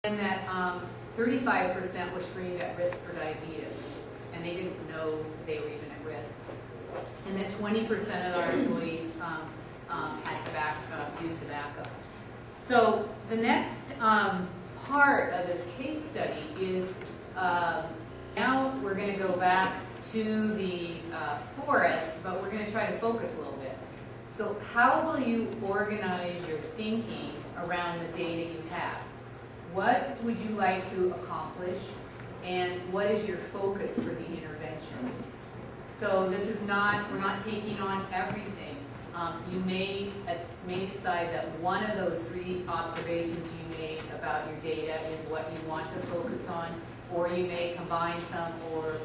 And that 35% were screened at risk for diabetes, and they didn't know they were even at risk. And that 20% of our employees had tobacco, used tobacco. So the next part of this case study is now we're going to go back to the forest, but we're going to try to focus a little bit. So how will you organize your thinking around the data you have? What would you like to accomplish, and what is your focus for the intervention? So this is not, we're not taking on everything. You may decide that one of those 3 observations you made about your data is what you want to focus on, or you may combine some, or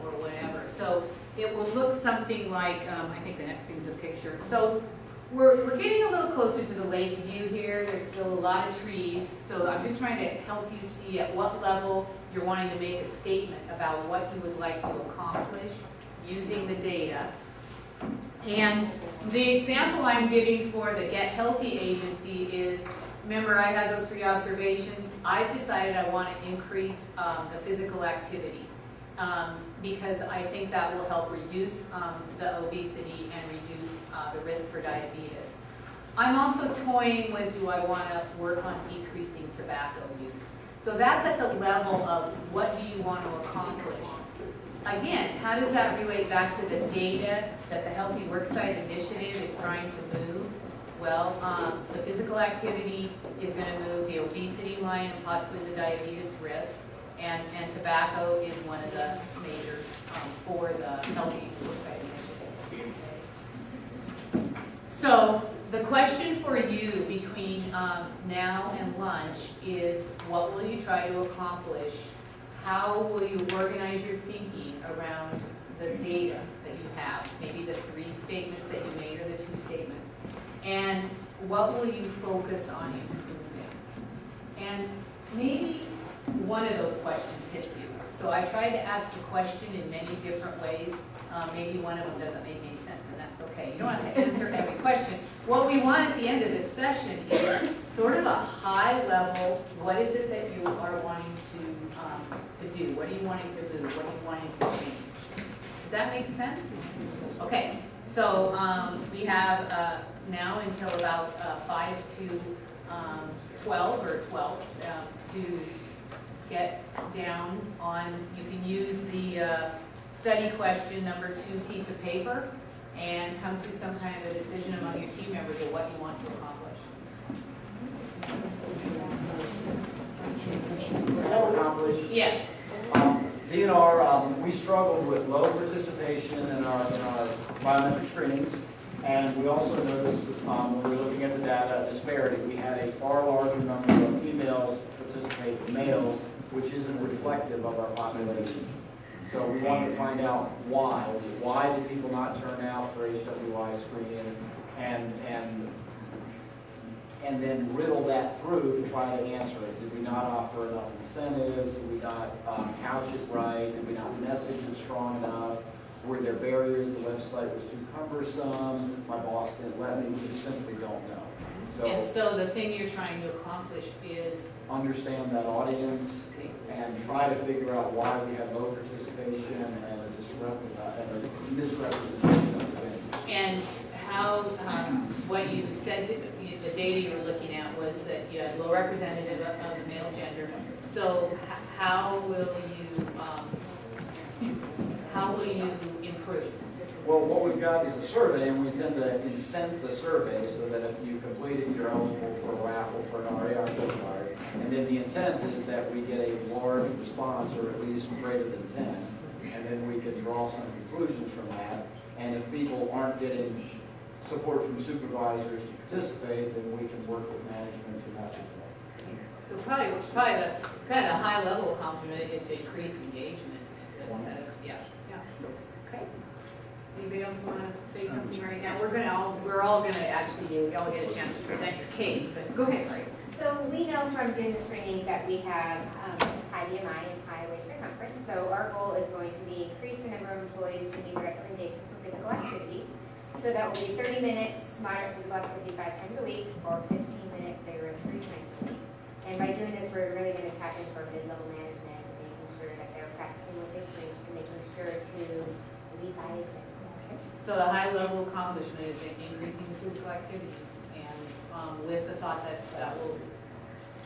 or whatever. So it will look something like, I think the next thing's a picture. So we're getting a little closer to the lake view here. There's still a lot of trees, so I'm just trying to help you see at what level you're wanting to make a statement about what you would like to accomplish using the data. And the example I'm giving for the Get Healthy agency is, remember I had those 3 observations. I've decided I want to increase the physical activity because I think that will help reduce the obesity and reduce the risk for diabetes. I'm also toying with, do I want to work on decreasing tobacco use? So that's at the level of what do you want to accomplish. Again, how does that relate back to the data that the Healthy Worksite initiative is trying to move? Well, the physical activity is going to move the obesity line and possibly the diabetes risk, and tobacco is one of the measures for the Healthy Worksite initiative. So the question for you between now and lunch is, what will you try to accomplish? How will you organize your thinking around the data that you have? Maybe the 3 statements that you made or the 2 statements. And what will you focus on improving? And maybe one of those questions hits you. So I tried to ask the question in many different ways. Maybe one of them doesn't make any sense, and that's okay. You don't have to answer every question. What we want at the end of this session is sort of a high level, what is it that you are wanting to do? What are you wanting to lose? What are you wanting to change? Does that make sense? Okay, so we have now until about 5 to 12 or 12 to get down on. You can use the study question number 2 piece of paper and come to some kind of a decision among your team members of what you want to accomplish. Yes. DNR, we struggled with low participation in our biometric screenings, and we also noticed when we were looking at the data disparity, we had a far larger number of females participate than males, which isn't reflective of our population. So we wanted to find out why. Why did people not turn out for HWI screening, and then riddle that through to try to answer it. Did we not offer enough incentives? Did we not couch it right? Did we not message it strong enough? Were there barriers? The website was too cumbersome. My boss didn't let me. We just simply don't know. And so the thing you're trying to accomplish is understand that audience and try to figure out why we had low participation and a misrepresentation of the venue. And how, what you said, the data you were looking at was that you had low representative of the male gender. So how will you improve? Well, what we've got is a survey, and we tend to incent the survey so that if you complete it, you're eligible for a raffle for an RAR gift card. And then the intent is that we get a large response, or at least greater than 10, and then we can draw some conclusions from that. And if people aren't getting support from supervisors to participate, then we can work with management to message them. So probably the kind of high level compliment is to increase engagement. Yeah. So okay. Anybody else want to say something right now? We're all gonna actually all get a chance to present your case, but go ahead, sorry. So we know from doing the screenings that we have high BMI and high waist circumference. So our goal is going to be increase the number of employees to meet the recommendations for physical activity. So that will be 30 minutes moderate physical activity 5 times a week, or 15-minute vigorous 3 times a week. And by doing this, we're really going to So the high level accomplishment is increasing the physical activity, and with the thought that that will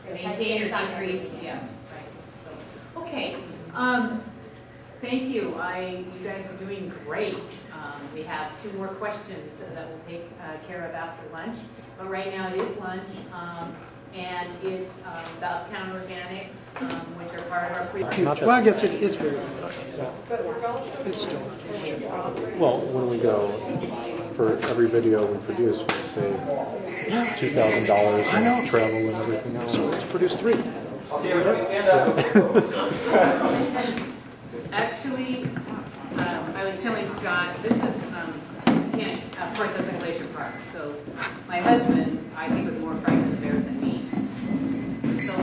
maintain or decrease, yeah, right, so, okay. Thank you, you guys are doing great. We have 2 more questions that we'll take care of after lunch, but right now it is lunch, and it's the Uptown Organics, which are part of our pre. Well, I guess it's very good. It's still. Well, when we go, for every video we produce, we save $2,000 in travel and everything else. So let's produce 3. Actually, I was telling Scott, this is, of course, that's in Glacier Park. So my husband, I think, was more frightened of bears